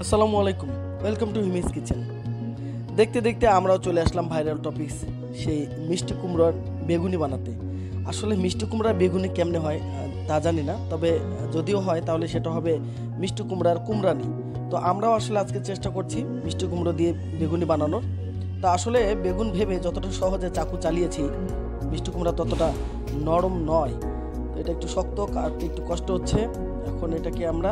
আসসালামু আলাইকুম, welcome to হিমিস kitchen. দেখতে দেখতে আমরাও চলে আসলাম ভাইরাল টপিকস সেই মিষ্টি কুমড়ার বেগুনি বানাতে। আসলে মিষ্টি কুমড়ার বেগুনি কেমনে হয় তা জানি না, তবে যদিও হয় তাহলে সেটা হবে মিষ্টি কুমড়ার কুমড়ানি। তো আমরাও আসলে আজকে চেষ্টা করছি মিষ্টি কুমড়ো দিয়ে বেগুনি বানানোর। তা আসলে বেগুন ভেবে যতটা সহজে চাকু চালিয়েছি, মিষ্টি কুমড়া ততটা নরম নয়। তো এটা একটু শক্ত, কাটতে একটু কষ্ট হচ্ছে। এখন এটাকে আমরা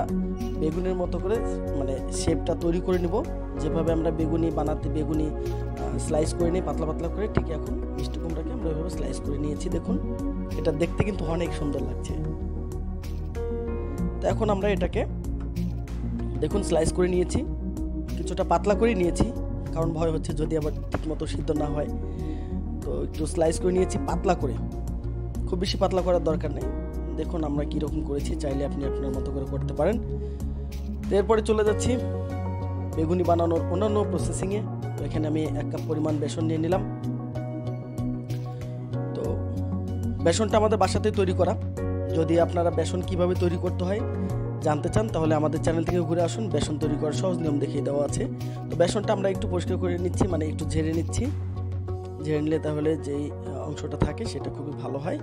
বেগুনের মতো করে মানে শেপটা তৈরি করে নিব, যেভাবে আমরা বেগুনি বানাতে বেগুনি স্লাইস করে নিই পাতলা পাতলা করে, ঠিক এখন মিষ্টি কুমড়াকে আমরা এভাবে স্লাইস করে নিয়েছি। দেখুন, এটা দেখতে কিন্তু অনেক সুন্দর লাগছে। তো এখন আমরা এটাকে দেখুন স্লাইস করে নিয়েছি, কিছুটা পাতলা করে নিয়েছি, কারণ ভয় হচ্ছে যদি আবার ঠিকমতো সিদ্ধ না হয়। তো একটু স্লাইস করে নিয়েছি পাতলা করে, খুব বেশি পাতলা করার দরকার নেই। দেখুন আমরা কীরকম করেছি, চাইলে আপনি আপনার মতো করে করতে পারেন। তো এরপরে চলে যাচ্ছি বেগুনি বানানোর অন্যান্য প্রসেসিংয়ে। তো এখানে আমি 1 কাপ পরিমাণ বেসন নিয়ে নিলাম। তো বেসনটা আমাদের বাসাতেই তৈরি করা। যদি আপনারা বেসন কিভাবে তৈরি করতে হয় জানতে চান, তাহলে আমাদের চ্যানেল থেকে ঘুরে আসুন, বেসন তৈরি করার সহজ নিয়ম দেখিয়ে দেওয়া আছে। তো বেসনটা আমরা একটু পরিষ্কার করে নিচ্ছি, মানে একটু ঝেড়ে নিচ্ছি। ঝেড়ে নিলে তাহলে যেই অংশটা থাকে সেটা খুবই ভালো হয়।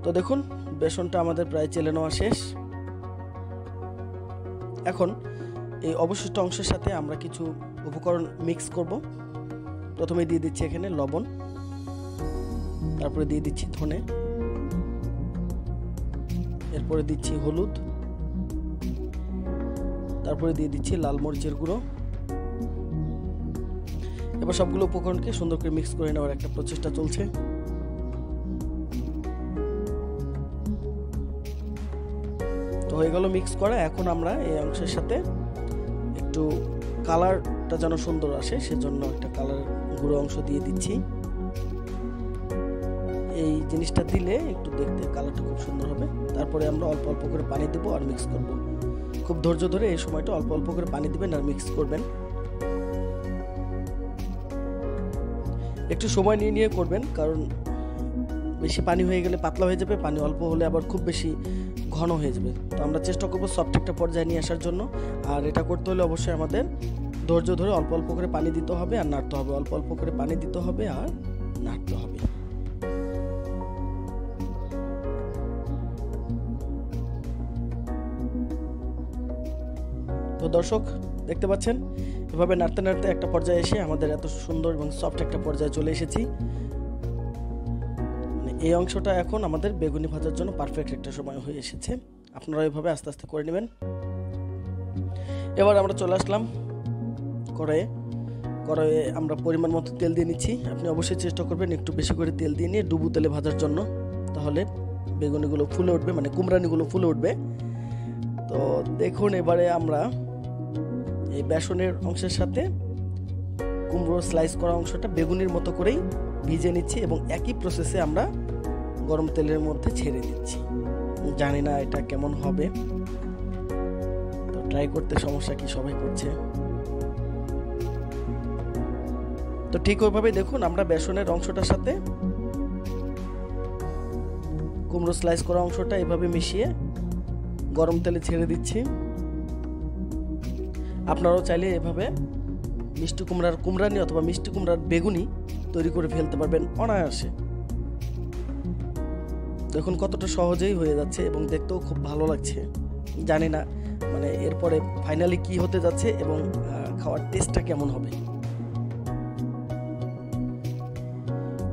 তো দেখুন বেসনটা আমাদের প্রায় চেলে নেওয়া শেষ। এখন এই অবশিষ্ট অংশের সাথে আমরা কিছু উপকরণ মিক্স করব। প্রথমে দিয়ে দিচ্ছি এখানে লবণ, তারপরে দিয়ে দিচ্ছি ধনে, এরপরে দিচ্ছি হলুদ, তারপরে দিয়ে দিচ্ছি লাল মরিচের গুঁড়ো। এবার সবগুলো উপকরণকে সুন্দর করে মিক্স করে নেওয়ার একটা প্রচেষ্টা চলছে। তো হয়ে গেল মিক্স করা। এখন আমরা এই অংশের সাথে একটু কালারটা যেন সুন্দর আসে সেজন্য একটা কালার গুঁড়ো অংশ দিয়ে দিচ্ছি। এই জিনিসটা দিলে একটু দেখতে কালারটা খুব সুন্দর হবে। তারপরে আমরা অল্প অল্প করে পানি দেবো আর মিক্স করব। খুব ধৈর্য ধরে এই সময়টা অল্প অল্প করে পানি দিবেন আর মিক্স করবেন। একটু সময় নিয়ে নিয়ে করবেন, কারণ বেশি পানি হয়ে গেলে পাতলা হয়ে যাবে, পানি অল্প হলে আবার খুব বেশি ঘন হয়ে যাবে। তো আমরা চেষ্টা করবো সফট একটা পর্যায়ে নিয়ে আসার জন্য। আর এটা করতে হলে অবশ্যই আমাদের ধৈর্য ধরে অল্প অল্প করে পানি দিতে হবে আর নাড়তে হবে, অল্প অল্প করে পানি দিতে হবে আর নাড়তে হবে। তো দর্শক দেখতে পাচ্ছেন, এভাবে নাড়তে নাড়তে একটা পর্যায়ে এসে আমাদের এত সুন্দর এবং সফট একটা পর্যায়ে চলে এসেছি। এই অংশটা এখন আমাদের বেগুনি ভাজার জন্য পারফেক্ট একটা সময় হয়ে এসেছে। আপনারা এইভাবে আস্তে আস্তে করে নেবেন। এবার আমরা চলে আসলাম কড়াইয়ে আমরা পরিমাণ মতো তেল দিয়ে নিচ্ছি। আপনি অবশ্যই চেষ্টা করবেন একটু বেশি করে তেল দিয়ে নিয়ে ডুবো তেলে ভাজার জন্য, তাহলে বেগুনিগুলো ফুলে উঠবে, মানে কুমড়ানিগুলো ফুলে উঠবে। তো দেখুন এবারে আমরা এই বেসনের অংশের সাথে কুমড়ো স্লাইস করা অংশটা বেগুনির মতো করেই ভিজে নিচ্ছি এবং একই প্রসেসে আমরা গরম তেলের মধ্যে ছেড়ে দিচ্ছি। জানি না এটা কেমন হবে, তো ট্রাই করতে সমস্যা কি, সবাই করছে। তো ঠিক ওইভাবে দেখুন আমরা বেসনের অংশটার সাথে কুমড়ো স্লাইস করা অংশটা এভাবে মিশিয়ে গরম তেলে ছেড়ে দিচ্ছি। আপনারাও চাইলে এভাবে মিষ্টি কুমড়ার কুমড়ানি অথবা মিষ্টি কুমড়ার বেগুনি তৈরি করে ফেলতে পারবেন অনায়াসে। দেখুন কতটা সহজেই হয়ে যাচ্ছে এবং দেখতেও খুব ভালো লাগছে। জানি না মানে এরপরে ফাইনালি কি হতে যাচ্ছে এবং খাওয়ার টেস্টটা কেমন হবে।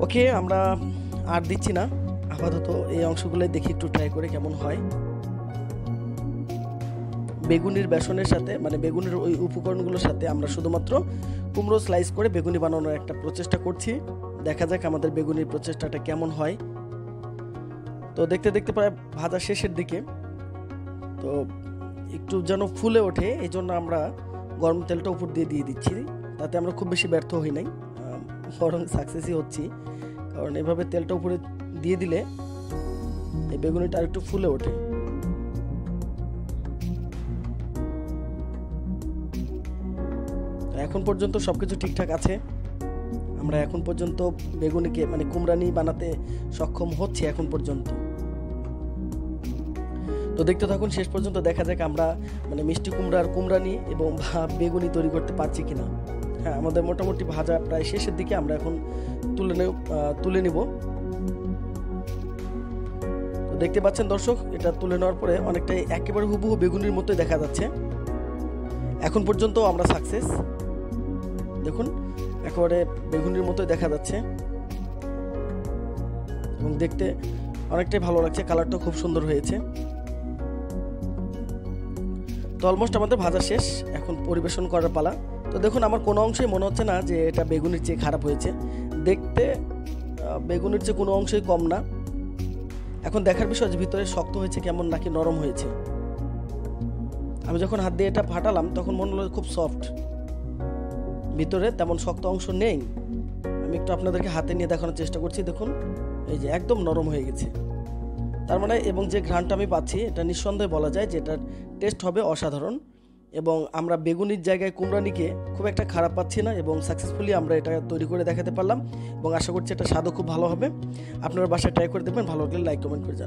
ওকে, আমরা আর দিচ্ছি না, আপাতত এই অংশগুলো দেখি একটু ট্রাই করে কেমন হয়। বেগুনির বেসনের সাথে মানে বেগুনের ওই উপকরণগুলোর সাথে আমরা শুধুমাত্র কুমড়ো স্লাইস করে বেগুনি বানানোর একটা প্রচেষ্টা করছি। দেখা যাক আমাদের বেগুনির প্রচেষ্টাটা কেমন হয়। তো দেখতে দেখতে প্রায় ভাজা শেষের দিকে, তো একটু যেন ফুলে ওঠে এই জন্য আমরা গরম তেলটা উপর দিয়ে দিচ্ছি। তাতে আমরা খুব বেশি ব্যর্থ হই নাই, বরং সাকসেসই হচ্ছি, কারণ এভাবে তেলটা উপরে দিয়ে দিলে এই বেগুনিটা আর একটু ফুলে ওঠে। এখন পর্যন্ত সবকিছু ঠিকঠাক আছে। আমরা এখন পর্যন্ত বেগুনিকে মানে কুমড়ানি বানাতে সক্ষম হচ্ছি এখন পর্যন্ত। তো দেখতে থাকুন শেষ পর্যন্ত, দেখা যাক আমরা মানে মিষ্টি কুমড়ার কুমড়ানি এবং বেগুনি তৈরি করতে পারছি কিনা। হ্যাঁ, আমাদের মোটামুটি ভাজা প্রায় শেষের দিকে, আমরা এখন তুলে নিব। তো দেখতে পাচ্ছেন দর্শক, এটা তুলে নেওয়ার পরে অনেকটাই একেবারে হুবহু বেগুনির মতোই দেখা যাচ্ছে। এখন পর্যন্ত আমরা সাকসেস। দেখুন একেবারে বেগুনির মতোই দেখা যাচ্ছে এবং দেখতে অনেকটাই ভালো লাগছে, কালারটা খুব সুন্দর হয়েছে। তো অলমোস্ট আমাদের ভাজা শেষ, এখন পরিবেশন করার পালা। তো দেখুন আমার কোনো অংশেই মনে হচ্ছে না যে এটা বেগুনির চেয়ে খারাপ হয়েছে, দেখতে বেগুনির চেয়ে কোনো অংশই কম না। এখন দেখার বিষয় যে ভিতরে শক্ত হয়েছে কেমন নাকি নরম হয়েছে। আমি যখন হাত দিয়ে এটা ফাটালাম তখন মনে হলো খুব সফট, ভিতরে তেমন শক্ত অংশ নেই। আমি একটু আপনাদেরকে হাতে নিয়ে দেখানোর চেষ্টা করছি। দেখুন এই যে একদম নরম হয়ে গেছে, তার মানে এবং যে ঘ্রাণটা আমি পাচ্ছি এটা নিঃসন্দেহে বলা যায় যে এটার টেস্ট হবে অসাধারণ। এবং আমরা বেগুনির জায়গায় কুমড়ানিকে খুব একটা খারাপ পাচ্ছি না এবং সাকসেসফুলি আমরা এটা তৈরি করে দেখাতে পারলাম এবং আশা করছি এটা স্বাদও খুব ভালো হবে। আপনারা বাসায় ট্রাই করে দেখবেন, ভালো লাগলে লাইক কমেন্ট করে জানাবেন।